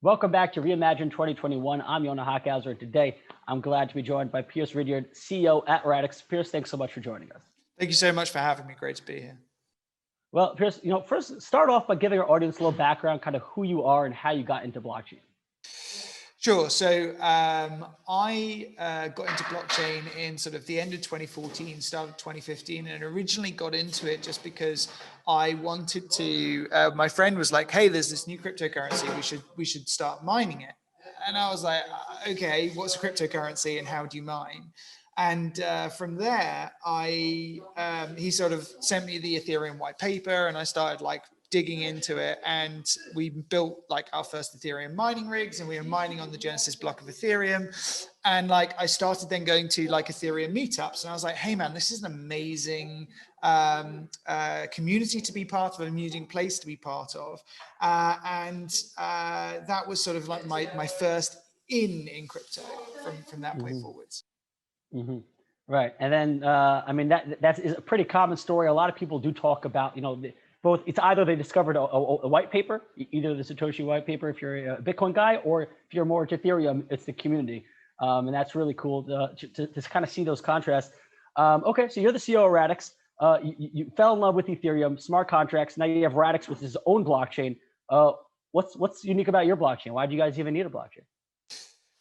Welcome back to Reimagine 2021. I'm Yonah Hochhauser, and today I'm glad to be joined by Piers Ridyard, CEO at Radix. Piers, thanks so much for joining us. Thank you so much for having me. Great to be here. Well, Piers, first start off by giving our audience a little background, kind of who you are and how you got into blockchain. Sure. So I got into blockchain in sort of the end of 2014, start of 2015, and originally got into it just because I wanted to. My friend was like, "Hey, there's this new cryptocurrency. We should start mining it." And I was like, "Okay, what's a cryptocurrency and how do you mine?" And from there, he sort of sent me the Ethereum white paper, and I started digging into it, and we built our first Ethereum mining rigs, and we were mining on the Genesis block of Ethereum. And I started then going to Ethereum meetups, and I was like, hey man, this is an amazing community to be part of, an amusing place to be part of. That was sort of like my first in crypto from that point forwards. Mm-hmm. Right. And then, that is a pretty common story. A lot of people do talk about, both. It's either they discovered a white paper, either the Satoshi white paper if you're a Bitcoin guy, or if you're more into Ethereum, it's the community. And that's really cool to kind of see those contrasts. Okay, so you're the CEO of Radix. You fell in love with Ethereum, smart contracts. Now you have Radix with his own blockchain. What's unique about your blockchain? Why do you guys even need a blockchain?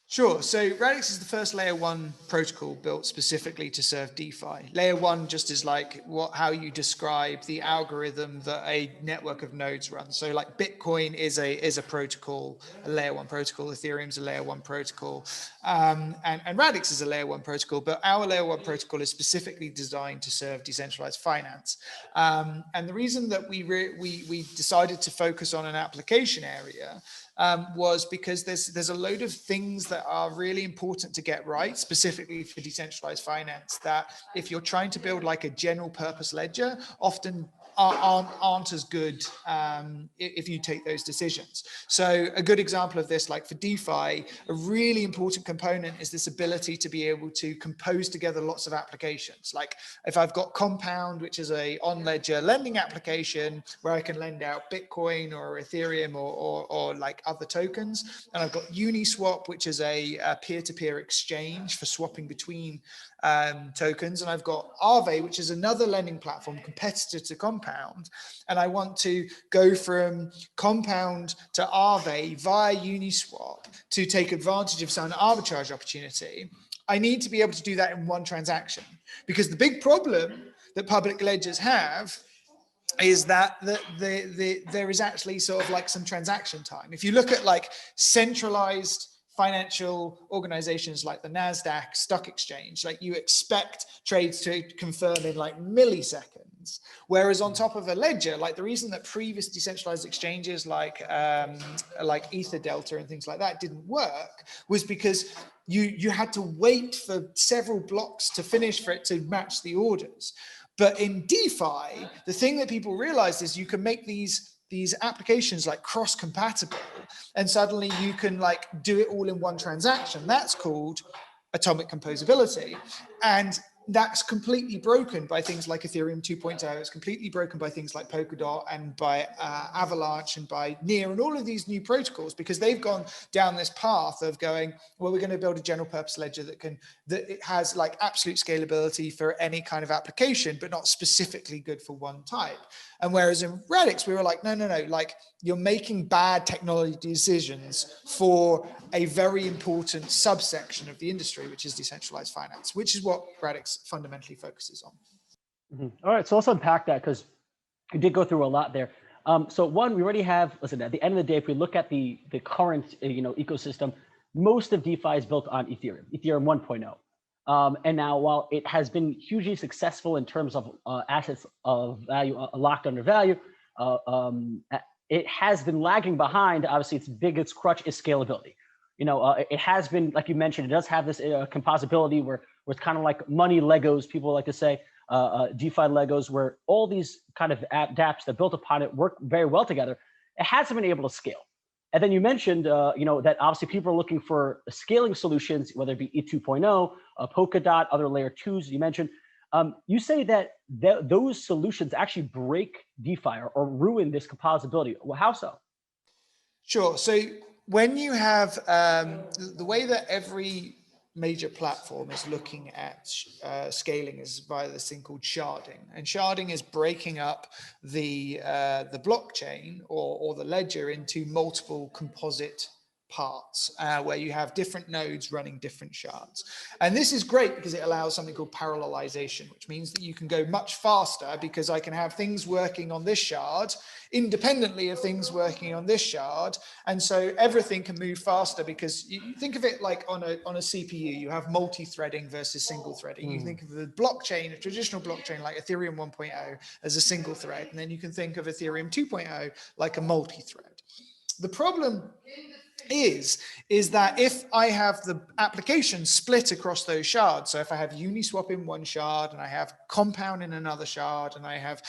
Sure. So Radix is the first layer one protocol built specifically to serve DeFi. Layer one just is how you describe the algorithm that a network of nodes runs. So Bitcoin is a protocol, a layer one protocol. Ethereum's a layer one protocol, and Radix is a layer one protocol. But our layer one protocol is specifically designed to serve decentralized finance. And the reason that we decided to focus on an application area was because there's a load of things that are really important to get right, specifically for decentralized finance, that if you're trying to build a general purpose ledger, often aren't as good if you take those decisions. So a good example of this, for DeFi, a really important component is this ability to be able to compose together lots of applications. If I've got Compound, which is a on-ledger lending application where I can lend out Bitcoin or Ethereum or other tokens, and I've got Uniswap, which is a peer-to-peer exchange for swapping between tokens, and I've got Aave, which is another lending platform competitor to Compound, and I want to go from Compound to Aave via Uniswap to take advantage of some arbitrage opportunity. I need to be able to do that in one transaction, because the big problem that public ledgers have is that there is actually sort of some transaction time. If you look at centralized financial organizations like the NASDAQ stock exchange, you expect trades to confirm in milliseconds. Whereas on top of a ledger, the reason that previous decentralized exchanges like EtherDelta and things like that didn't work was because you had to wait for several blocks to finish for it to match the orders. But in DeFi, the thing that people realized is you can make these applications cross-compatible, and suddenly you can do it all in one transaction. That's called atomic composability. And that's completely broken by things like Ethereum 2.0. It's completely broken by things like Polkadot and by Avalanche and by Near and all of these new protocols, because they've gone down this path of going, well, we're going to build a general purpose ledger that it has absolute scalability for any kind of application, but not specifically good for one type. And whereas in Radix, we were no, you're making bad technology decisions for a very important subsection of the industry, which is decentralized finance, which is what Radix fundamentally focuses on. Mm-hmm. All right, so let's unpack that, because we did go through a lot there. So one, we already have, listen, at the end of the day, if we look at the current ecosystem, most of DeFi is built on Ethereum 1.0. And now, while it has been hugely successful in terms of assets of value locked under value, it has been lagging behind. Obviously, its biggest crutch is scalability. It has been, like you mentioned, it does have this composability where it's kind of like money Legos, people like to say, DeFi Legos, where all these kind of Dapps that built upon it work very well together. It hasn't been able to scale. And then you mentioned, that obviously people are looking for scaling solutions, whether it be E2.0, Polkadot, other layer twos you mentioned. You say that those solutions actually break DeFi or ruin this composability. Well, how so? Sure. So when you have the way that every major platform is looking at scaling is via this thing called sharding, and sharding is breaking up the blockchain or the ledger into multiple composite parts where you have different nodes running different shards. And this is great because it allows something called parallelization, which means that you can go much faster because I can have things working on this shard independently of things working on this shard. And so everything can move faster because you think of it like on a CPU, you have multi-threading versus single threading. You think of the blockchain, a traditional blockchain like Ethereum 1.0 as a single thread. And then you can think of Ethereum 2.0 like a multi-thread. The problem is that if I have the application split across those shards, so if I have Uniswap in one shard and I have Compound in another shard and I have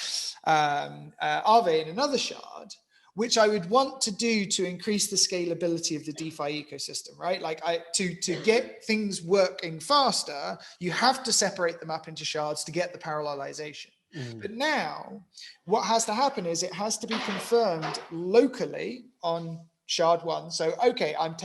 Aave in another shard, which I would want to do to increase the scalability of the DeFi ecosystem, right? Like to get things working faster, you have to separate them up into shards to get the parallelization. But now what has to happen is it has to be confirmed locally on shard one. So, okay, I'm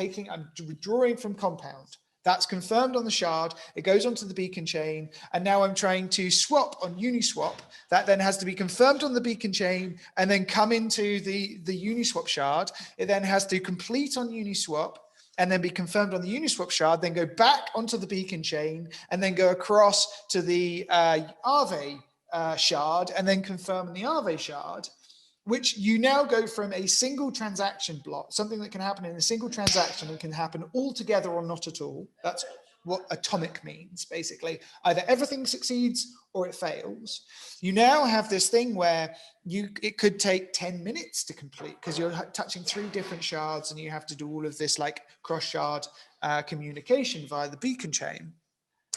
withdrawing from Compound. That's confirmed on the shard. It goes onto the beacon chain. And now I'm trying to swap on Uniswap. That then has to be confirmed on the beacon chain and then come into the Uniswap shard. It then has to complete on Uniswap and then be confirmed on the Uniswap shard, then go back onto the beacon chain and then go across to the Aave shard and then confirm in the Aave shard, which you now go from a single transaction block, something that can happen in a single transaction and can happen all together or not at all. That's what atomic means, basically. Either everything succeeds or it fails. You now have this thing where it could take 10 minutes to complete because you're touching 3 different shards and you have to do all of this like cross-shard communication via the beacon chain.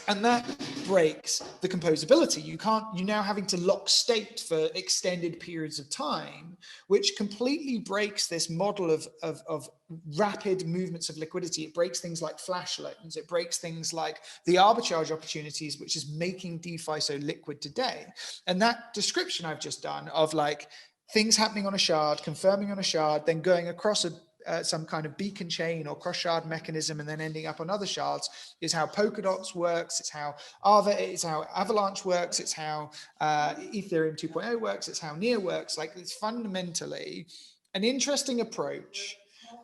And that breaks the composability. You're now having to lock state for extended periods of time, which completely breaks this model of rapid movements of liquidity. It breaks things like flash loans. It breaks things like the arbitrage opportunities, which is making DeFi so liquid today. And that description I've just done of like things happening on a shard, confirming on a shard, then going across some kind of beacon chain or cross-shard mechanism and then ending up on other shards is how Polkadot works. It's how it's how Avalanche works. It's how Ethereum 2.0 works. It's how Near works. Like it's fundamentally an interesting approach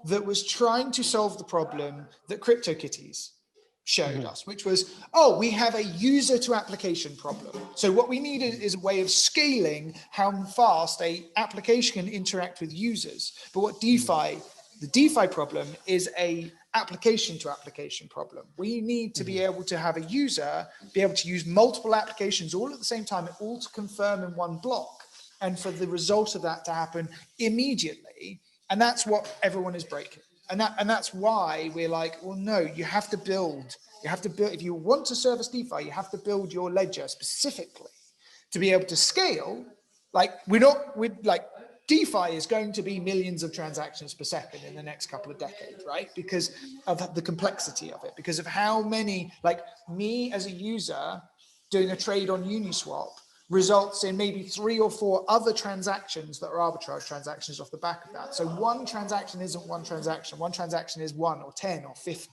that was trying to solve the problem that CryptoKitties showed us, which was, oh, we have a user to application problem. So what we need is a way of scaling how fast a application can interact with users. But what the DeFi problem is a application to application problem. We need to be able to have a user be able to use multiple applications all at the same time, all to confirm in one block, and for the result of that to happen immediately. And that's what everyone is breaking. And that's why we're like, well, no, you have to build, if you want to service DeFi, you have to build your ledger specifically to be able to scale. Like DeFi is going to be millions of transactions per second in the next couple of decades, right? Because of the complexity of it, because of how many, like me as a user doing a trade on Uniswap results in maybe 3 or 4 other transactions that are arbitrage transactions off the back of that. So one transaction isn't one transaction. One transaction is 1 or 10 or 50.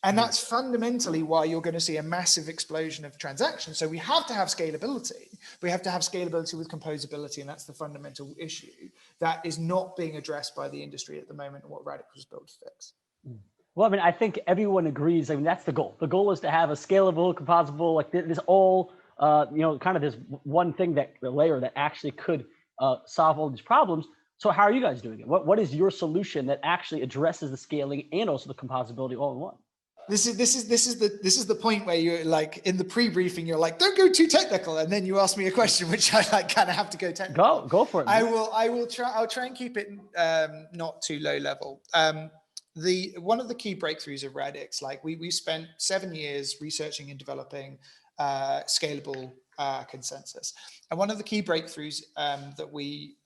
And that's fundamentally why you're going to see a massive explosion of transactions. So we have to have scalability. We have to have scalability with composability. And that's the fundamental issue that is not being addressed by the industry at the moment and what Radix was built to fix. Well, I mean, I think everyone agrees. I mean, that's the goal. The goal is to have a scalable, composable, like this all, kind of this one thing the layer that actually could solve all these problems. So how are you guys doing it? What is your solution that actually addresses the scaling and also the composability all in one? This is the point where you're like in the pre-briefing, you're like, don't go too technical, and then you ask me a question which I like kind of have to go technical. Go for it. Man. I'll try and keep it not too low level. One of the key breakthroughs of Radix, like we spent 7 years researching and developing scalable consensus. And one of the key breakthroughs that we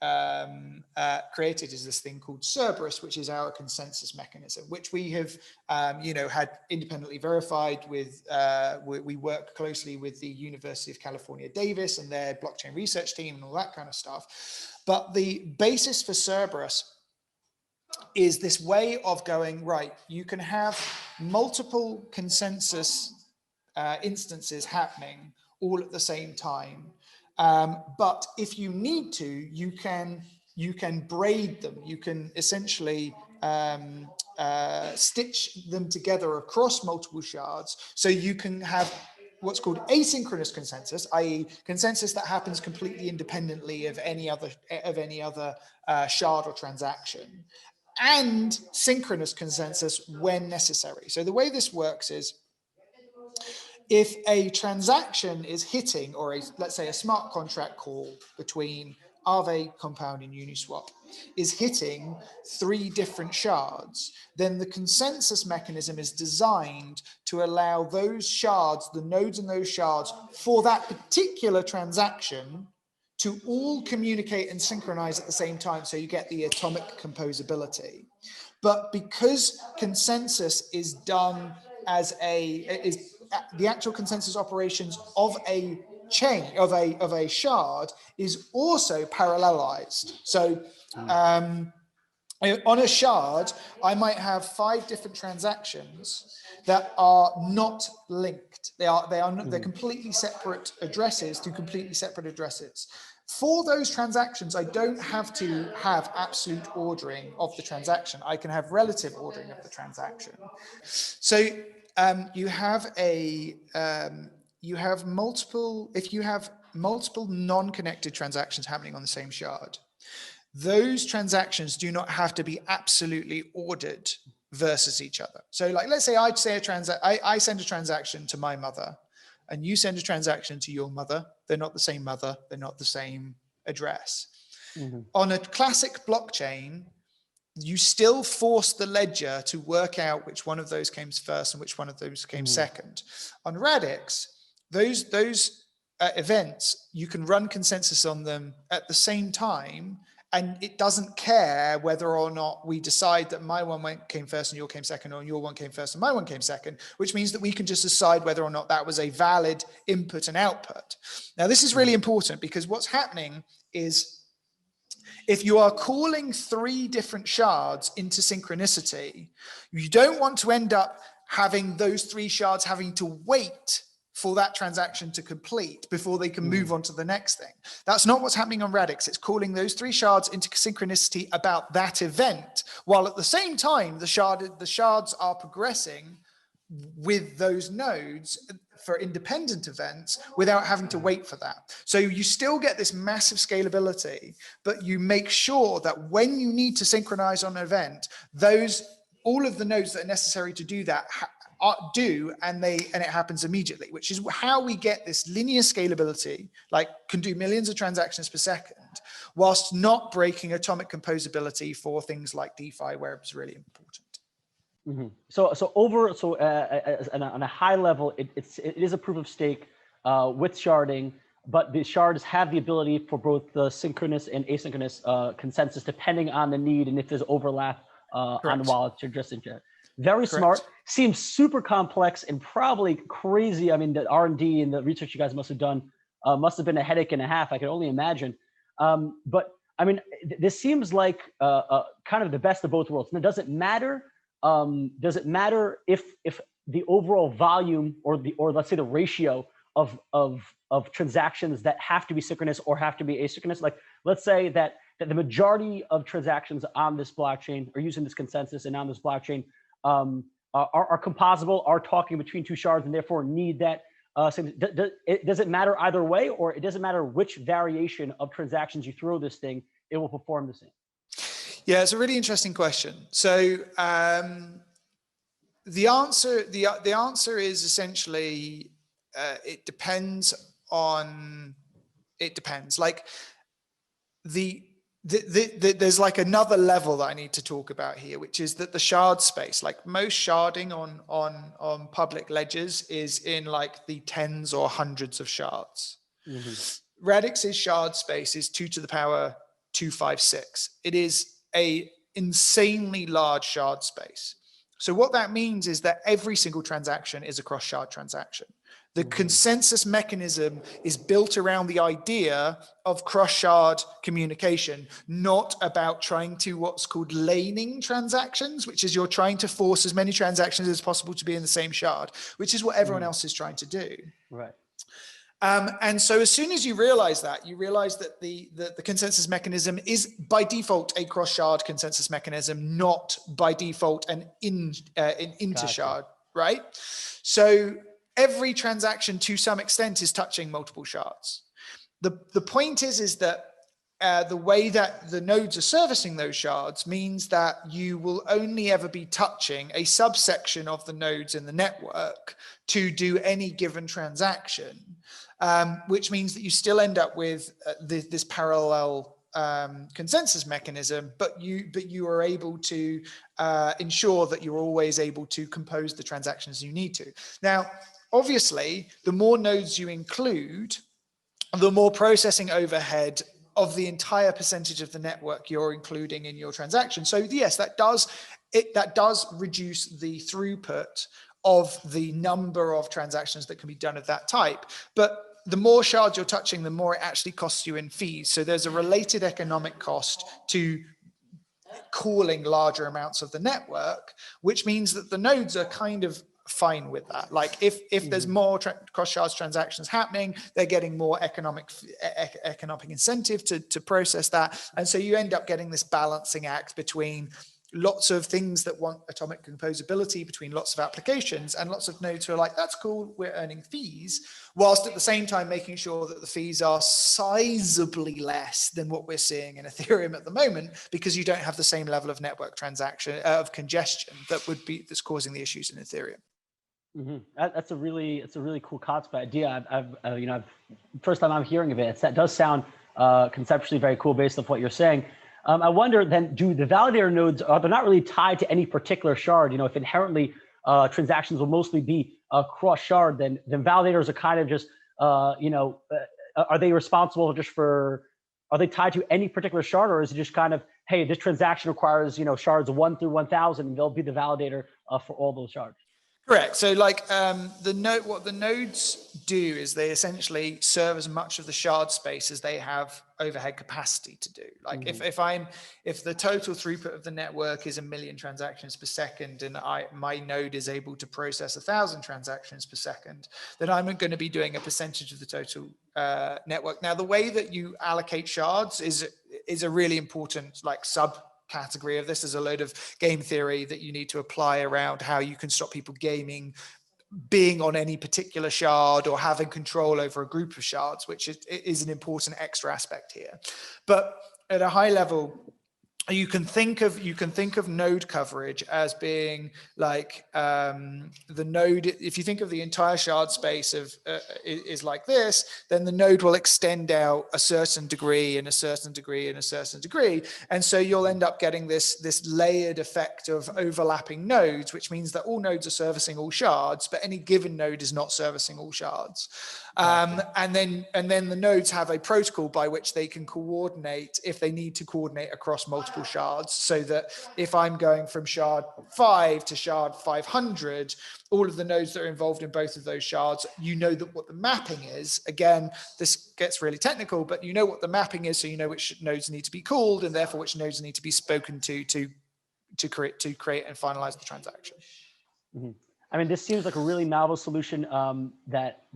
created is this thing called Cerberus, which is our consensus mechanism, which we have, had independently verified with, we work closely with the University of California, Davis and their blockchain research team and all that kind of stuff. But the basis for Cerberus is this way of going, right, you can have multiple consensus instances happening all at the same time. But if you need to, you can braid them. You can essentially stitch them together across multiple shards. So you can have what's called asynchronous consensus, i.e. consensus that happens completely independently of any other shard or transaction, and synchronous consensus when necessary. So the way this works is, if a transaction is hitting, or let's say a smart contract call between Aave, Compound, and Uniswap is hitting 3 different shards, then the consensus mechanism is designed to allow those shards, the nodes in those shards, for that particular transaction to all communicate and synchronize at the same time, so you get the atomic composability. But because consensus is done as the actual consensus operations of a chain, of a shard, is also parallelized. So on a shard, I might have 5 different transactions that are not linked. They're completely separate addresses to completely separate addresses. For those transactions, I don't have to have absolute ordering of the transaction. I can have relative ordering of the transaction. So you have multiple non-connected transactions happening on the same shard, those transactions do not have to be absolutely ordered versus each other. So like, let's say I send a transaction to my mother, and you send a transaction to your mother. They're not the same mother. They're not the same address. On a classic blockchain, you still force the ledger to work out which one of those came first and which one of those came second. On Radix, those events, you can run consensus on them at the same time, and it doesn't care whether or not we decide that my one came first and your came second, or your one came first and my one came second, which means that we can just decide whether or not that was a valid input and output. Now, this is really important, because what's happening is, if you are calling 3 different shards into synchronicity, you don't want to end up having those 3 shards having to wait for that transaction to complete before they can move on to the next thing. That's not what's happening on Radix. It's calling those 3 shards into synchronicity about that event, while at the same time, the shards are progressing with those nodes for independent events without having to wait for that. So you still get this massive scalability, but you make sure that when you need to synchronize on an event, all of the nodes that are necessary to do that and it happens immediately, which is how we get this linear scalability, like can do millions of transactions per second, whilst not breaking atomic composability for things like DeFi, where it's really important. So on a high level, it is a proof of stake with sharding, but the shards have the ability for both the synchronous and asynchronous consensus, depending on the need and if there's overlap on wallets or just in general. Very smart. Seems super complex and probably crazy. I mean, the R&D and the research you guys must have done must have been a headache and a half. I can only imagine. But I mean, this seems like kind of the best of both worlds. And it doesn't matter. Does it matter if the overall volume or let's say the ratio of transactions that have to be synchronous or have to be asynchronous? Like, let's say that the majority of transactions on this blockchain are using this consensus, and on this blockchain are composable, are talking between 2 shards, and therefore need that. Does it matter either way, or it doesn't matter which variation of transactions you throw this thing, it will perform the same? Yeah, it's a really interesting question. So the answer is essentially it depends. Like there's like another level that I need to talk about here, which is that the shard space, like most sharding on public ledgers, is in like the tens or hundreds of shards. Radix's shard space is 2 to the power 256. It is a insanely large shard space. So what that means is that every single transaction is a cross shard transaction. The consensus mechanism is built around the idea of cross-shard communication, not about trying to what's called laning transactions, which is you're trying to force as many transactions as possible to be in the same shard, which is what everyone else is trying to do. Right. And so as soon as you realize that, you realize that the consensus mechanism is by default a cross-shard consensus mechanism, not by default an inter-shard, right? So every transaction to some extent is touching multiple shards. The point is that the way that the nodes are servicing those shards means that you will only ever be touching a subsection of the nodes in the network to do any given transaction, which means that you still end up with this parallel consensus mechanism, but you are able to ensure that you're always able to compose the transactions you need to. Now, obviously, the more nodes you include, the more processing overhead of the entire percentage of the network you're including in your transaction. So yes, that does reduce the throughput of the number of transactions that can be done of that type. But the more shards you're touching, the more it actually costs you in fees. So there's a related economic cost to calling larger amounts of the network, which means that the nodes are kind of fine with that. Like if there's more cross-shards transactions happening, they're getting more economic incentive to process that. And so you end up getting this balancing act between lots of things that want atomic composability between lots of applications and lots of nodes who are like, that's cool, we're earning fees, whilst at the same time making sure that the fees are sizably less than what we're seeing in Ethereum at the moment, because you don't have the same level of network transaction of congestion that's causing the issues in Ethereum. That's a really cool concept idea. I've first time I'm hearing of it. That does sound conceptually very cool based off what you're saying. I wonder then, do the validator nodes, they're not really tied to any particular shard? If inherently transactions will mostly be cross shard, then validators are kind of just, are they responsible just for, are they tied to any particular shard, or is it just kind of, hey, this transaction requires, shards 1 through 1,000, and they'll be the validator for all those shards? Correct. So like what the nodes do is they essentially serve as much of the shard space as they have overhead capacity to do. Like if the total throughput of the network is 1 million transactions per second, and my node is able to process 1,000 transactions per second, then I'm going to be doing a percentage of the total network. Now, the way that you allocate shards is a really important category of this. Is a load of game theory that you need to apply around how you can stop people gaming being on any particular shard or having control over a group of shards, which is an important extra aspect here. But at a high level, you can think of node coverage as being like the node. If you think of the entire shard space is like this, then the node will extend out a certain degree and a certain degree and a certain degree, and so you'll end up getting this layered effect of overlapping nodes, which means that all nodes are servicing all shards, but any given node is not servicing all shards. And then the nodes have a protocol by which they can coordinate if they need to coordinate across multiple shards, so that if I'm going from shard 5 to shard 500, all of the nodes that are involved in both of those shards, that what the mapping is. Again, this gets really technical, but you know what the mapping is, so you know which nodes need to be called, and therefore which nodes need to be spoken to create and finalize the transaction. I mean, this seems like a really novel solution that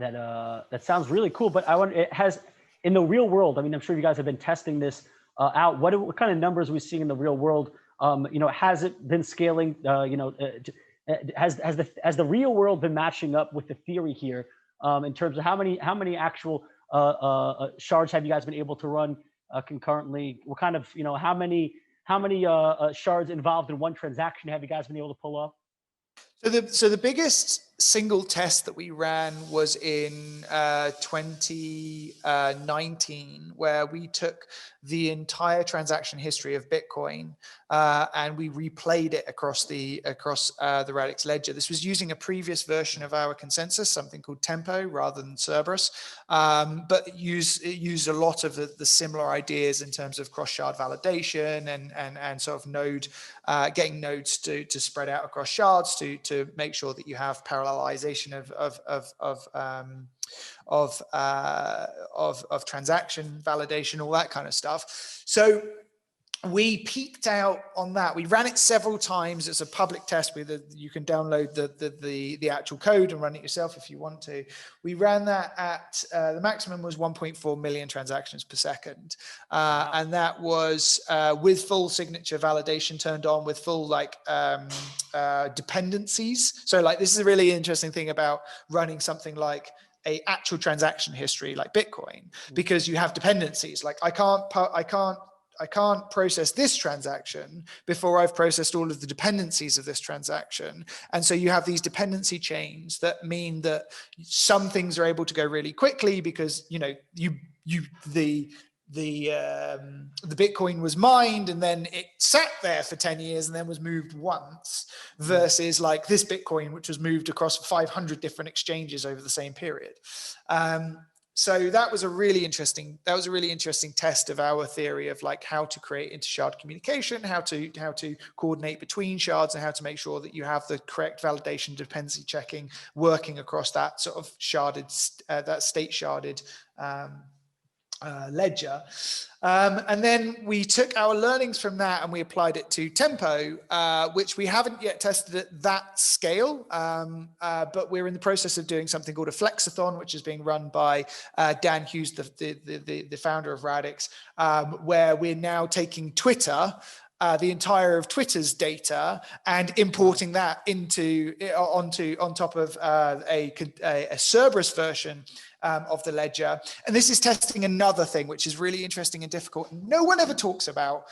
sounds really cool. But it has, in the real world, I mean, I'm sure you guys have been testing this out. What kind of numbers are we seeing in the real world? Has it been scaling? Has the real world been matching up with the theory here in terms of how many actual shards have you guys been able to run concurrently? What kind of how many shards involved in one transaction have you guys been able to pull off? So the biggest single test that we ran was in 2019, where we took the entire transaction history of Bitcoin and we replayed it across the Radix ledger. This was using a previous version of our consensus, something called Tempo rather than Cerberus, but it used a lot of the similar ideas in terms of cross-shard validation and sort of getting nodes to spread out across shards to to make sure that you have parallelization of transaction validation, all that kind of stuff. So we peaked out on that. We ran it several times. It's a public test with you can download the actual code and run it yourself if you want to. We ran that at the maximum was 1.4 million transactions per second. Wow. And that was with full signature validation turned on, with full like dependencies. So like, this is a really interesting thing about running something like a actual transaction history like Bitcoin, because you have dependencies. Like I can't process this transaction before I've processed all of the dependencies of this transaction. And so you have these dependency chains that mean that some things are able to go really quickly because, you know, the Bitcoin was mined and then it sat there for 10 years and then was moved once, versus like this Bitcoin, which was moved across 500 different exchanges over the same period. So that was a really interesting test of our theory of like how to create inter-shard communication, how to coordinate between shards, and how to make sure that you have the correct validation dependency checking working across that sort of sharded, that state sharded ledger. And then we took our learnings from that and we applied it to Tempo, which we haven't yet tested at that scale, but we're in the process of doing something called a Flexathon, which is being run by Dan Hughes, the founder of Radix, where we're now taking Twitter, the entire of Twitter's data, and importing that on top of a Cerberus version of the ledger. And this is testing another thing which is really interesting and difficult, and no one ever talks about,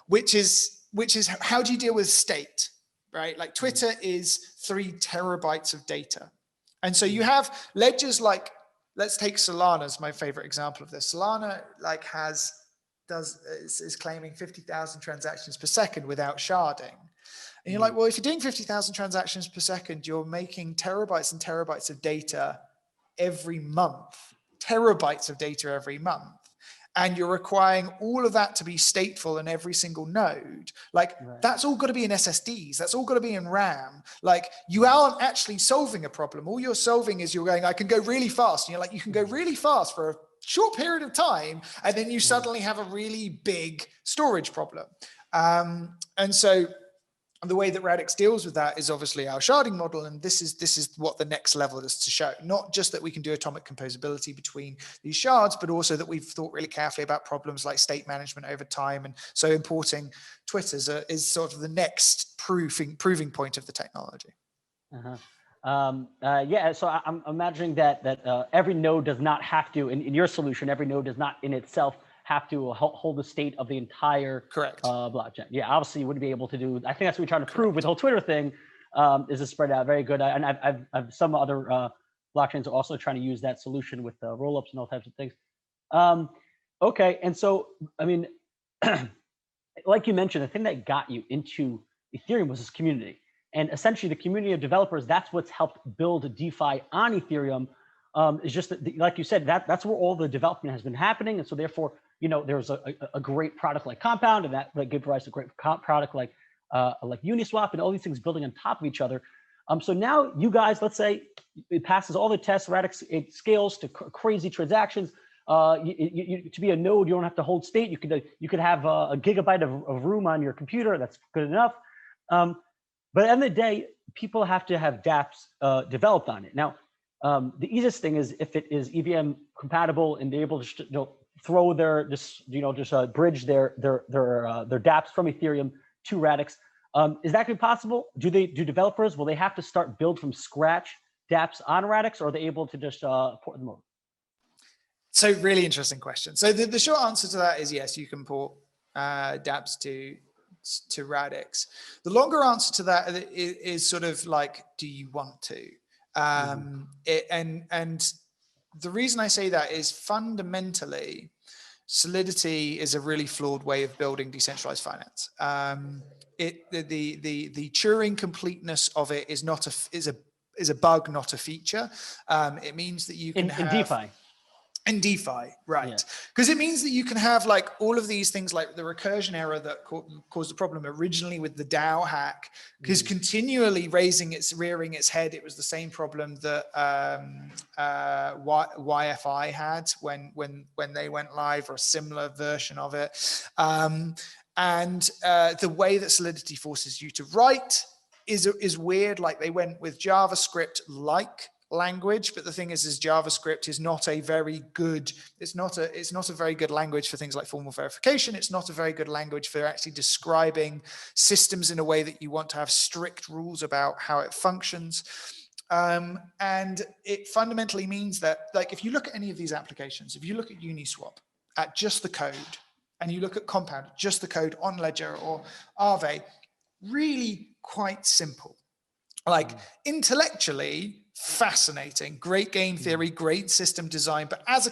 which is how do you deal with state, right? Like Twitter is 3 terabytes of data, and so you have ledgers like, let's take Solana as my favorite example of this. Solana like is claiming 50,000 transactions per second without sharding. And you're like, well, if you're doing 50,000 transactions per second, you're making terabytes and terabytes of data every month, terabytes of data every month. And you're requiring all of that to be stateful in every single node. Like that's all got to be in SSDs. That's all got to be in RAM. Like you aren't actually solving a problem. All you're solving is you're going, I can go really fast. And you're like, you can go really fast for a short period of time, and then you suddenly have a really big storage problem. And so the way that Radix deals with that is obviously our sharding model, and this is what the next level is to show. Not just that we can do atomic composability between these shards, but also that we've thought really carefully about problems like state management over time. And so importing Twitter is sort of the next proving point of the technology. Yeah, so I'm imagining that every node does not have to, in your solution, every node does not in itself have to hold the state of the entire blockchain. Yeah, obviously you wouldn't be able to do, I think that's what we're trying to prove with the whole Twitter thing, is to spread out. Very good. And I've some other blockchains are also trying to use that solution with rollups and all types of things. Okay, and so, I mean, like you mentioned, the thing that got you into Ethereum was this community. And essentially the community of developers, that's what's helped build DeFi on Ethereum. Is just that, like you said, that's where all the development has been happening. And so therefore, you know, there's a great product like Compound, and that gave rise to a great product like Uniswap, and all these things building on top of each other. So now you guys, let's say it passes all the tests, Radix, it scales to crazy transactions. To be a node, you don't have to hold state. You could have a gigabyte of room on your computer. That's good enough. But at the end of the day, people have to have Dapps developed on it. Now, the easiest thing is if it is EVM compatible and they're able to throw their bridge their Dapps from Ethereum to Radix. Is that going to be possible? Do developers, will they have to start build from scratch Dapps on Radix, or are they able to just port them over? So really interesting question. So the short answer to that is yes, you can port Dapps to Radix. The longer answer to that is sort of like, do you want to? And the reason I say that is fundamentally, Solidity is a really flawed way of building decentralized finance. The Turing completeness of it is a bug, not a feature. It means that you can have in DeFi. In DeFi, right? Yeah. Because it means that you can have like all of these things, like the recursion error that caused the problem originally with the DAO hack, because continually rearing its head. It was the same problem that YFI had when they went live, or a similar version of it. And the way that Solidity forces you to write is weird. Like they went with JavaScript like language, but the thing is JavaScript is not a very good, it's not a very good language for things like formal verification. It's not a very good language for actually describing systems in a way that you want to have strict rules about how it functions. And it fundamentally means that, like, if you look at any of these applications, if you look at Uniswap at just the code, and you look at Compound, just the code on Ledger or Aave, really quite simple. Like intellectually fascinating, great game theory, great system design, but as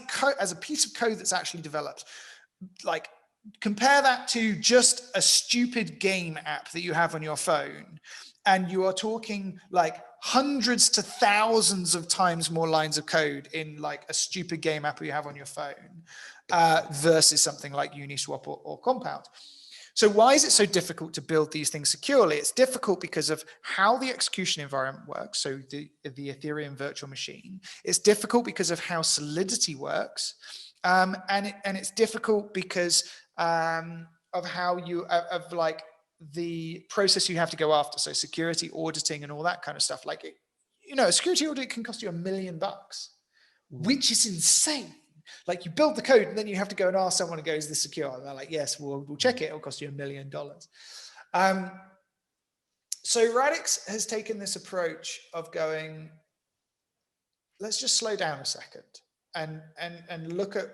a piece of code that's actually developed, like compare that to just a stupid game app that you have on your phone, and you are talking like hundreds to thousands of times more lines of code in like a stupid game app you have on your phone versus something like Uniswap or Compound. So why is it so difficult to build these things securely? It's difficult because of how the execution environment works. So the Ethereum virtual machine. It's difficult because of how Solidity works. And it's difficult because of how of like the process you have to go after. So security auditing and all that kind of stuff. Like, a security audit can cost you $1 million, which is insane. Like you build the code and then you have to go and ask someone to go, is this secure? And they're like, yes, we'll check it. It'll cost you $1 million. So Radix has taken this approach of going, let's just slow down a second and look at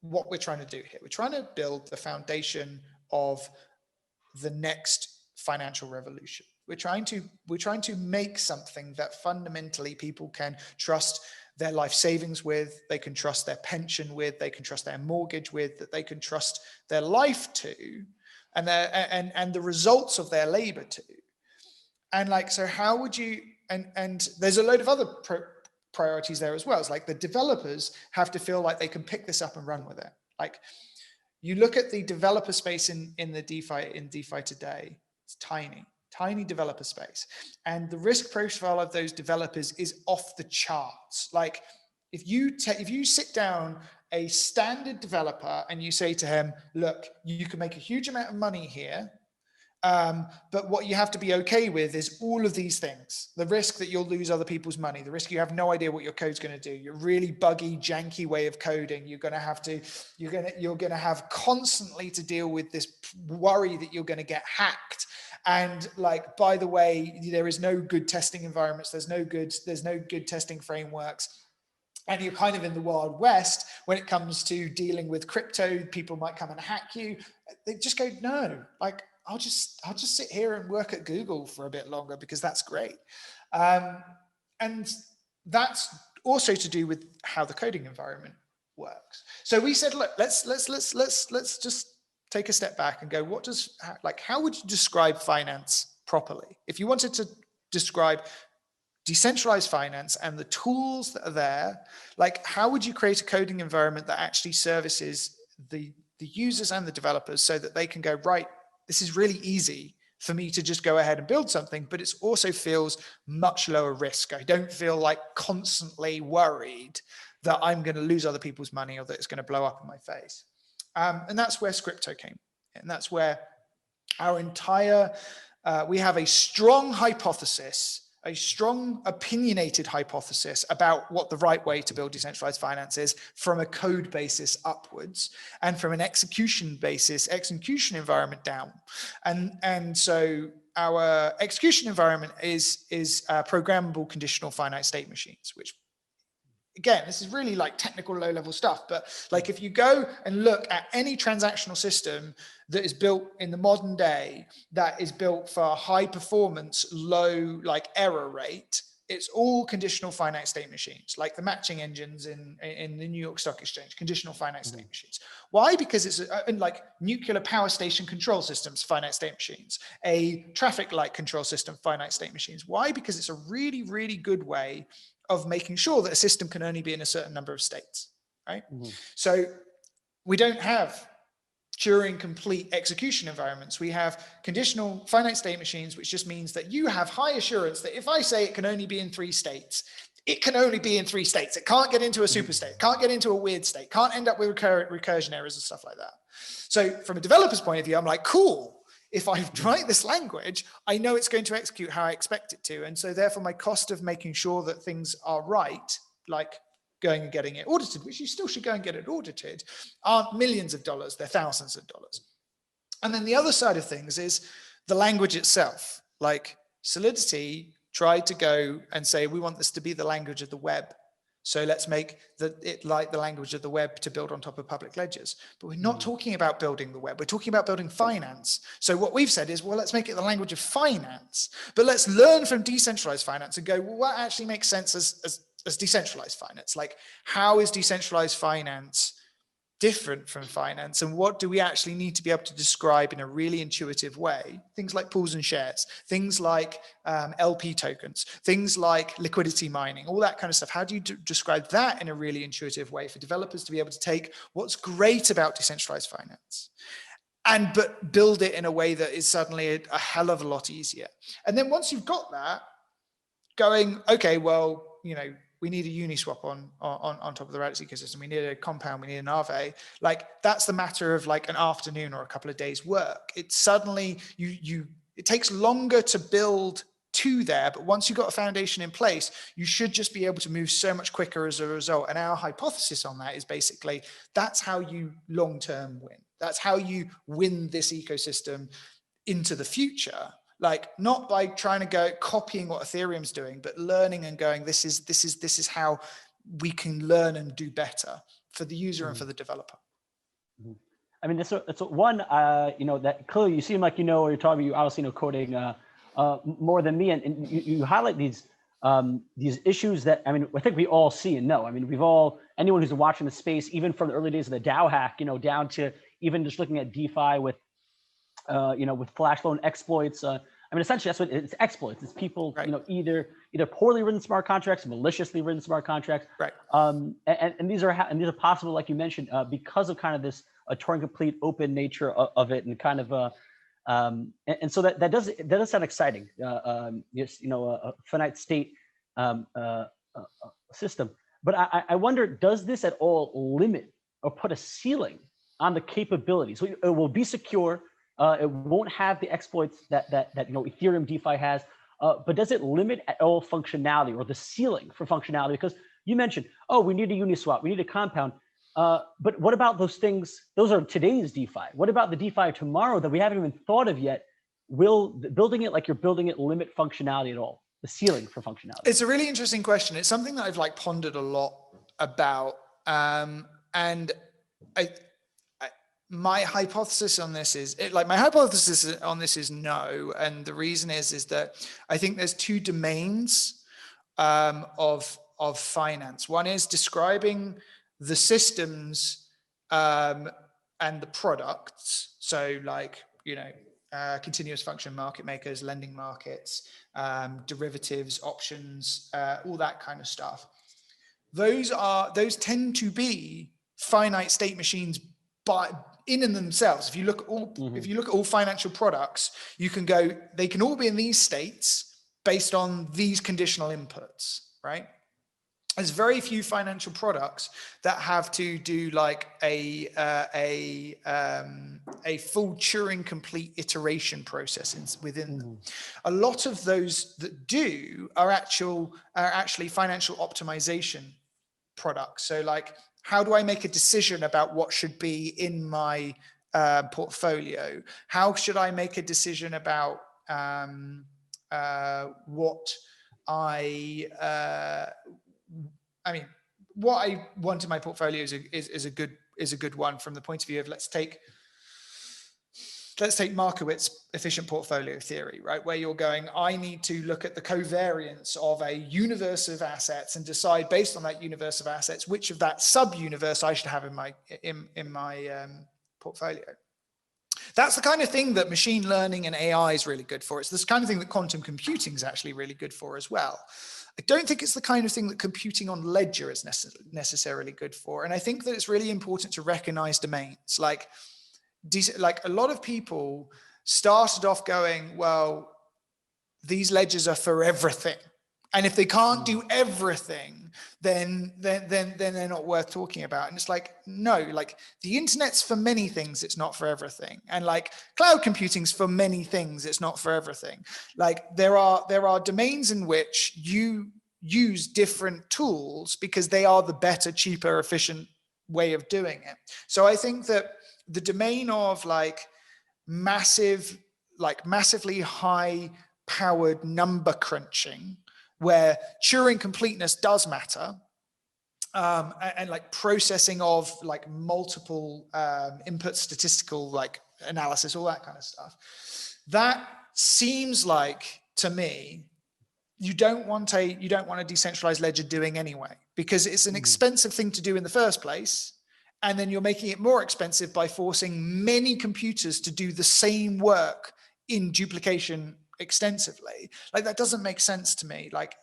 what we're trying to do here. We're trying to build the foundation of the next financial revolution. We're trying to make something that fundamentally people can trust their life savings with, they can trust their pension with, they can trust their mortgage with, that they can trust their life to, and the results of their labor to. And like, so how would you, and there's a load of other priorities there as well. It's like the developers have to feel like they can pick this up and run with it. Like you look at the developer space in DeFi today, it's tiny developer space. And the risk profile of those developers is off the charts. Like if you sit down a standard developer and you say to him, look, you can make a huge amount of money here, but what you have to be okay with is all of these things. The risk that you'll lose other people's money, the risk you have no idea what your code's going to do, your really buggy, janky way of coding. You're going to have constantly to deal with this worry that you're going to get hacked. And like, by the way, there is no good testing environments. There's no good testing frameworks. And you're kind of in the Wild West when it comes to dealing with crypto. People might come and hack you. They just go, no, like, I'll just sit here and work at Google for a bit longer because that's great. And that's also to do with how the coding environment works. So we said, look, let's just take a step back and go, how would you describe finance properly? If you wanted to describe decentralized finance and the tools that are there, like how would you create a coding environment that actually services the users and the developers so that they can go, right, this is really easy for me to just go ahead and build something, but it also feels much lower risk. I don't feel like constantly worried that I'm going to lose other people's money or that it's going to blow up in my face. And that's where Scripto came. And that's where our entire, we have a strong hypothesis, a strong opinionated hypothesis about what the right way to build decentralized finance is from a code basis upwards and from an execution environment down. And so our execution environment is programmable conditional finite state machines, which again, this is really like technical low-level stuff, but like if you go and look at any transactional system that is built in the modern day, that is built for high performance, low like error rate, it's all conditional finite state machines, like the matching engines in the New York Stock Exchange, conditional finite state machines. Why? Because it's like nuclear power station control systems, finite state machines, a traffic light control system, finite state machines. Why? Because it's a really, really good way of making sure that a system can only be in a certain number of states. right? Mm-hmm. So we don't have Turing complete execution environments. We have conditional finite state machines, which just means that you have high assurance that if I say it can only be in 3 states, it can only be in 3 states. It can't get into a super state, can't get into a weird state, can't end up with recursion errors and stuff like that. So from a developer's point of view, I'm like, cool. If I write this language, I know it's going to execute how I expect it to. And so therefore my cost of making sure that things are right, like going and getting it audited, which you still should go and get it audited, aren't millions of dollars, they're thousands of dollars. And then the other side of things is the language itself. Like Solidity tried to go and say, we want this to be the language of the web. So let's make it like the language of the web to build on top of public ledgers. But we're not talking about building the web. We're talking about building finance. So what we've said is, well, let's make it the language of finance, but let's learn from decentralized finance and go, well, what actually makes sense as decentralized finance? Like, how is decentralized finance different from finance, and what do we actually need to be able to describe in a really intuitive way? Things like pools and shares, things like LP tokens, things like liquidity mining, all that kind of stuff. How do you describe that in a really intuitive way for developers to be able to take what's great about decentralized finance but build it in a way that is suddenly a hell of a lot easier? And then once you've got that going, okay, well, you know, we need a Uniswap on top of the Radix ecosystem. We need a compound. We need an Aave. Like, that's the matter of like an afternoon or a couple of days work. It's suddenly it takes longer to build to there, but once you've got a foundation in place, you should just be able to move so much quicker as a result. And our hypothesis on that is basically that's how you long-term win. That's how you win this ecosystem into the future. Like, not by trying to go copying what Ethereum's doing, but learning and going, this is how we can learn and do better for the user and for the developer. I mean, that's one, you know, that clearly you seem like you know what you're talking about. You obviously know coding more than me, and you highlight these issues that, I mean, I think we all see and know. I mean, anyone who's been watching the space, even from the early days of the DAO hack, you know, down to even just looking at DeFi with, you know, with flash loan exploits. I mean, essentially, that's what it's exploits. It's people, right, you know, either poorly written smart contracts, maliciously written smart contracts, right? And these are possible, like you mentioned, because of kind of this Turing complete open nature of it, and kind of and so that does sound exciting. Just, you know, a finite state system. But I wonder, does this at all limit or put a ceiling on the capabilities? So it will be secure. It won't have the exploits that you know, Ethereum DeFi has, but does it limit at all functionality or the ceiling for functionality? Because you mentioned, oh, we need a Uniswap, we need a compound, but what about those things? Those are today's DeFi. What about the DeFi tomorrow that we haven't even thought of yet? Will building it like you're building it limit functionality at all? The ceiling for functionality? It's a really interesting question. It's something that I've like pondered a lot about, and my hypothesis on this is no. And the reason is that I think there's 2 domains of finance. One is describing the systems and the products. So like, you know, continuous function market makers, lending markets, derivatives, options, all that kind of stuff. Those tend to be finite state machines in and themselves. If you look at all financial products, you can go, they can all be in these states based on these conditional inputs, right? There's very few financial products that have to do like a full Turing complete iteration process within them. A lot of those that do are actually financial optimization products. So like, how do I make a decision about what should be in my portfolio? How should I make a decision about what what I want in my portfolio is a good one from the point of view of let's take Markowitz efficient portfolio theory, right? Where you're going, I need to look at the covariance of a universe of assets and decide based on that universe of assets, which of that sub-universe I should have in my portfolio. That's the kind of thing that machine learning and AI is really good for. It's this kind of thing that quantum computing is actually really good for as well. I don't think it's the kind of thing that computing on ledger is necessarily good for. And I think that it's really important to recognize domains. Like a lot of people started off going, well, these ledgers are for everything. And if they can't do everything, then they're not worth talking about. And it's like, no, like the internet's for many things, it's not for everything. And like cloud computing's for many things, it's not for everything. Like there are domains in which you use different tools because they are the better, cheaper, efficient way of doing it. So I think that the domain of like massively high powered number crunching, where Turing completeness does matter, and like processing of like multiple input statistical like analysis, all that kind of stuff. That seems like to me, you don't want a decentralized ledger doing anyway, because it's an expensive thing to do in the first place. And then you're making it more expensive by forcing many computers to do the same work in duplication extensively. Like that doesn't make sense to me. Like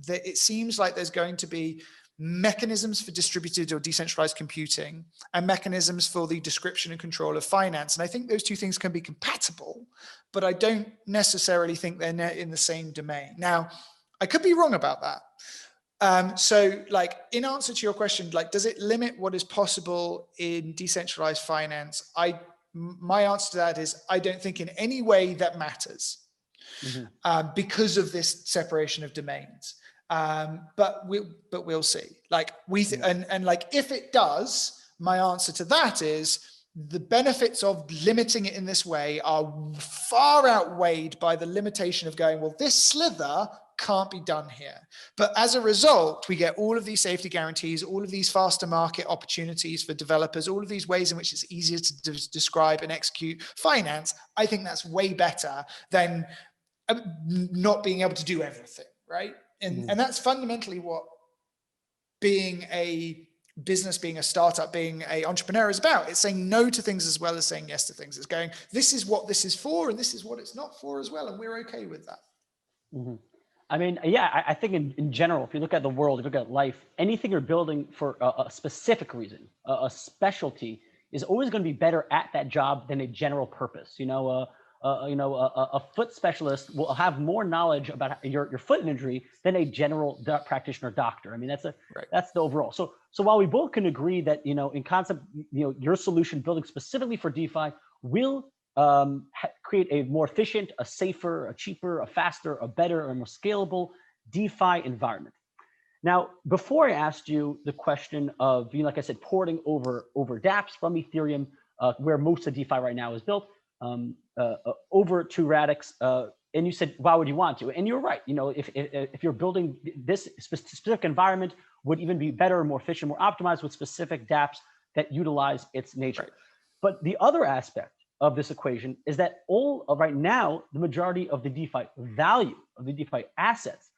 it seems like there's going to be mechanisms for distributed or decentralized computing and mechanisms for the description and control of finance. And I think those two things can be compatible, but I don't necessarily think they're in the same domain. Now, I could be wrong about that. So like in answer to your question, like, does it limit what is possible in decentralized finance? My answer to that is, I don't think in any way that matters, because of this separation of domains. But we'll see. Like and like if it does, my answer to that is the benefits of limiting it in this way are far outweighed by the limitation of going, well, this slither can't be done here. But as a result, we get all of these safety guarantees, all of these faster market opportunities for developers, all of these ways in which it's easier to describe and execute finance. I think that's way better than not being able to do everything, right? And that's fundamentally what being a business, being a startup, being an entrepreneur is about. It's saying no to things as well as saying yes to things. It's going, this is what this is for, and this is what it's not for as well. And we're okay with that. I mean, yeah, I think in general, if you look at the world, if you look at life, anything you're building for a specific reason, a specialty, is always going to be better at that job than a general purpose. A foot specialist will have more knowledge about your foot injury than a general practitioner doctor. I mean, that's the overall. So while we both can agree that, in concept, your solution building specifically for DeFi will create a more efficient, a safer, a cheaper, a faster, a better, a more scalable DeFi environment. Now, before I asked you the question of, like I said, porting over Dapps from Ethereum, where most of DeFi right now is built, over to Radix, and you said, why would you want to? And you're right. If you're building this specific environment, would even be better, more efficient, more optimized with specific Dapps that utilize its nature. Right. But the other aspect of this equation is that right now, the majority of the DeFi value of the DeFi assets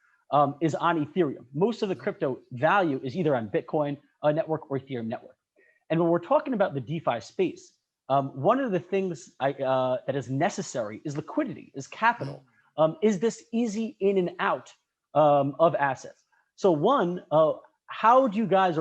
is on Ethereum. Most of the crypto value is either on Bitcoin network or Ethereum network. And when we're talking about the DeFi space, one of the things that is necessary is liquidity, is capital. Is this easy in and out of assets? So one, how do you guys,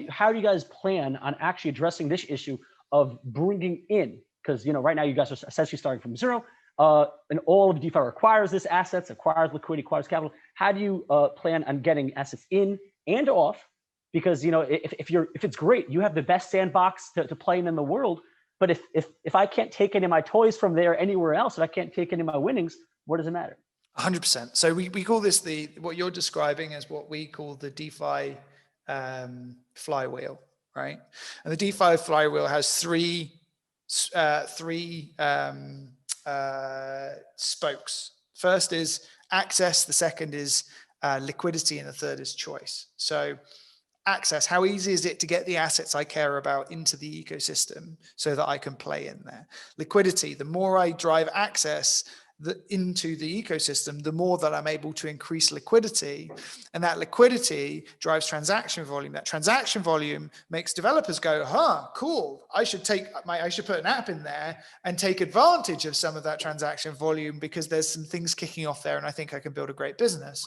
how do you guys plan on actually addressing this issue of bringing in? Because right now you guys are essentially starting from zero, and all of DeFi requires this assets, acquires liquidity, acquires capital. How do you plan on getting assets in and off? Because if it's great, you have the best sandbox to play in the world. But if I can't take any of my toys from there anywhere else, if I can't take any of my winnings, what does it matter? 100%. So we call this what you're describing as what we call the DeFi flywheel, right? And the DeFi flywheel has three spokes. First is access, the second is liquidity, and the third is choice. So access, how easy is it to get the assets I care about into the ecosystem so that I can play in there? Liquidity, the more I drive access into the ecosystem, the more that I'm able to increase liquidity, and that liquidity drives transaction volume. That transaction volume makes developers go, cool, I should put an app in there and take advantage of some of that transaction volume because there's some things kicking off there and I think I can build a great business.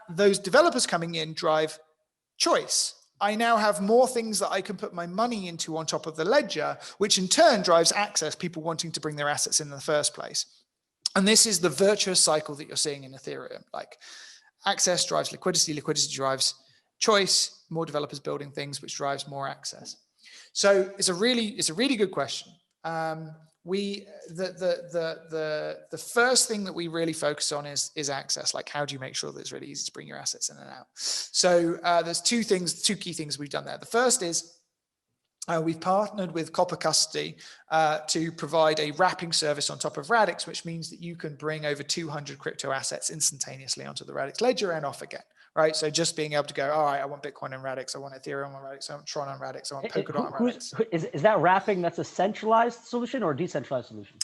those developers coming in drive choice. I now have more things that I can put my money into on top of the ledger, which in turn drives access, people wanting to bring their assets in the first place. And this is the virtuous cycle that you're seeing in Ethereum. Like access drives liquidity, liquidity drives choice, more developers building things, which drives more access. So it's a really good question. The first thing that we really focus on is access. Like, how do you make sure that it's really easy to bring your assets in and out? So there's two key things we've done there. The first is we've partnered with Copper Custody to provide a wrapping service on top of Radix, which means that you can bring over 200 crypto assets instantaneously onto the Radix ledger and off again. Right, so just being able to go, all right, I want Bitcoin on Radix, I want Ethereum on Radix, I want Tron on Radix, I want Polkadot on Radix. Is that wrapping? That's a centralized solution or a decentralized solution?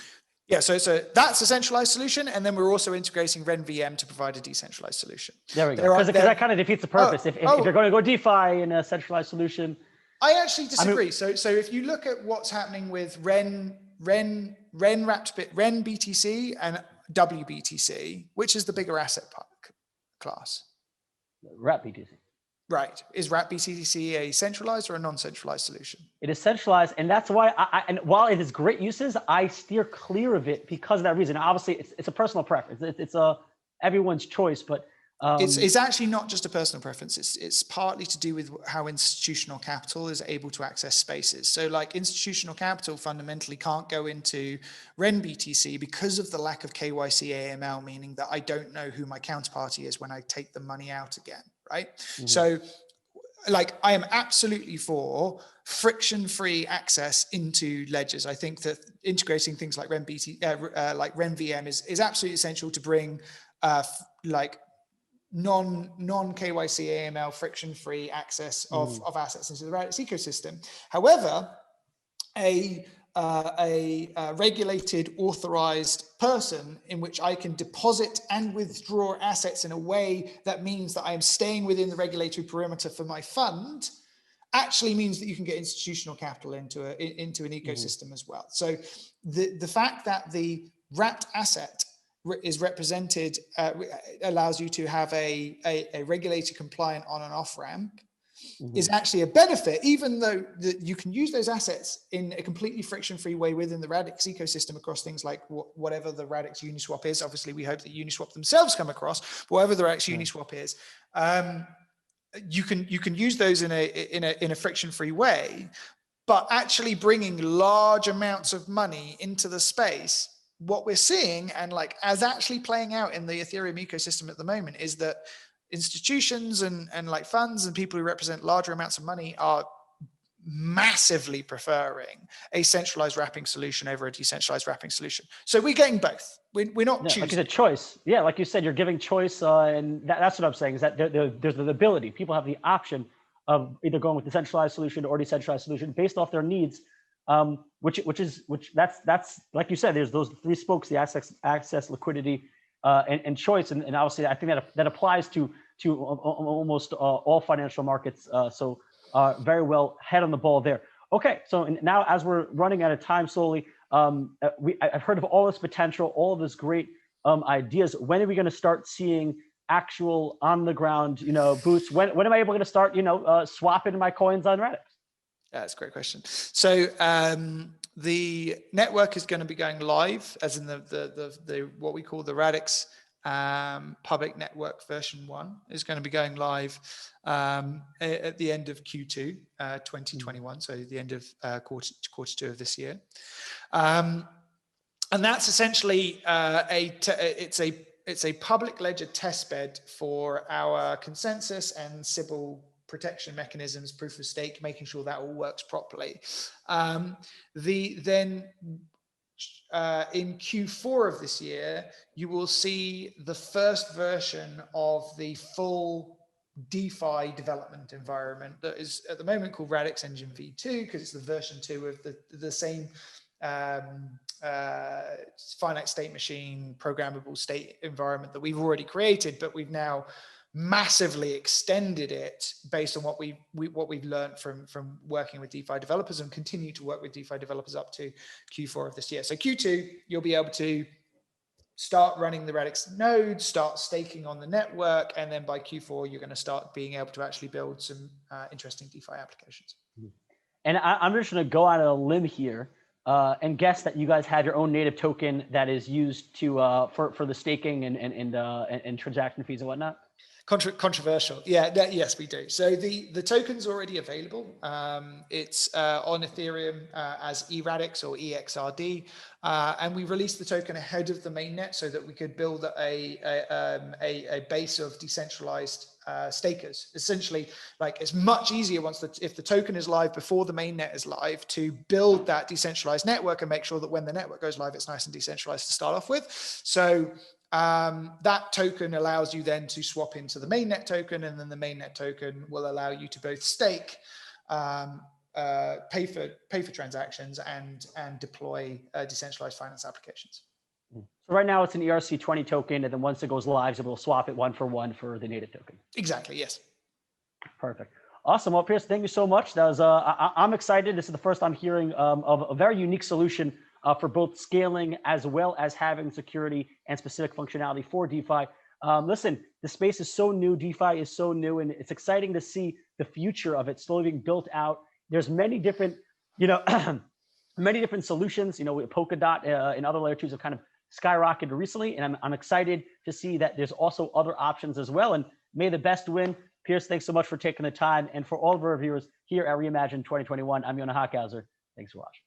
Yeah, so that's a centralized solution, and then we're also integrating RenVM to provide a decentralized solution. There we go. Because that kind of defeats the purpose. If you're going to go DeFi in a centralized solution, I actually disagree. So if you look at what's happening with Ren BTC and WBTC, which is the bigger asset class? Wrap BTC. Right. Is Wrap BTC a centralized or a non-centralized solution? It is centralized, and that's why and while it has great uses, I steer clear of it because of that reason. Obviously, it's a personal preference. It's everyone's choice, but it's actually not just a personal preference. It's partly to do with how institutional capital is able to access spaces. So like institutional capital fundamentally can't go into Ren BTC because of the lack of KYC AML, meaning that I don't know who my counterparty is when I take the money out again, right? Mm-hmm. So like I am absolutely for friction-free access into ledgers. I think that integrating things like like RenVM is absolutely essential to bring like non KYC AML friction-free access of assets into the Radix ecosystem. However, a regulated, authorized person in which I can deposit and withdraw assets in a way that means that I am staying within the regulatory perimeter for my fund actually means that you can get institutional capital into an ecosystem as well. So the fact that the wrapped asset is represented allows you to have a regulator compliant on and off ramp is actually a benefit, even though you can use those assets in a completely friction-free way within the Radix ecosystem across things like whatever the Radix Uniswap is. Obviously, we hope that Uniswap themselves come across, but whatever the Radix Uniswap is, you can use those in a friction-free way, but actually bringing large amounts of money into the space. What we're seeing and like as actually playing out in the Ethereum ecosystem at the moment is that institutions and like funds and people who represent larger amounts of money are massively preferring a centralized wrapping solution over a decentralized wrapping solution. So we're getting both. We're not choosing. Like it's a choice. Yeah, like you said, you're giving choice, and that's what I'm saying is that there's the ability. People have the option of either going with the centralized solution or decentralized solution based off their needs. Which that's like you said, there's those three spokes: the access, liquidity, and choice. And obviously, I think that applies to almost all financial markets. So very well head on the ball there. Okay, so now as we're running out of time slowly, I've heard of all this potential, all of this great ideas. When are we going to start seeing actual on the ground, boosts? When am I able to start, swapping my coins on Radix? That's a great question. So the network is going to be going live, as in the what we call the Radix public network version 1 is going to be going live at the end of Q2 2021, so the end of quarter 2 of this year, and that's essentially it's a public ledger testbed for our consensus and Sybil protection mechanisms, proof of stake, making sure that all works properly. In Q4 of this year, you will see the first version of the full DeFi development environment that is at the moment called Radix Engine v2, because it's the version 2 of the same finite state machine programmable state environment that we've already created, but we've now massively extended it based on what we've learned from working with DeFi developers and continue to work with DeFi developers up to Q4 of this year. So Q2, you'll be able to start running the Radix nodes, start staking on the network, and then by Q4, you're going to start being able to actually build some interesting DeFi applications. And I'm just going to go out on a limb here and guess that you guys have your own native token that is used to for the staking and transaction fees and whatnot. Controversial. Yeah, yes, we do. So the token's already available. It's on Ethereum as eRadix or EXRD. And we released the token ahead of the mainnet so that we could build a base of decentralized stakers. Essentially, like, it's much easier if the token is live before the mainnet is live to build that decentralized network and make sure that when the network goes live, it's nice and decentralized to start off with. So that token allows you then to swap into the mainnet token, and then the mainnet token will allow you to both stake, pay for transactions, and deploy decentralized finance applications. So right now it's an ERC20 token, and then once it goes live, it will swap it 1-for-1 for the native token. Exactly. Yes. Perfect. Awesome. Well, Piers, thank you so much. That was I'm excited. This is the first I'm hearing of a very unique solution for both scaling as well as having security and specific functionality for DeFi. Listen, the space is so new. DeFi is so new, and it's exciting to see the future of it slowly being built out. There's many different, many different solutions. Polkadot and other layer 2s have kind of skyrocketed recently, and I'm excited to see that there's also other options as well. And may the best win. Piers, thanks so much for taking the time. And for all of our viewers here at REIMAGINE 2021, I'm Yonah Hochhauser. Thanks for watching.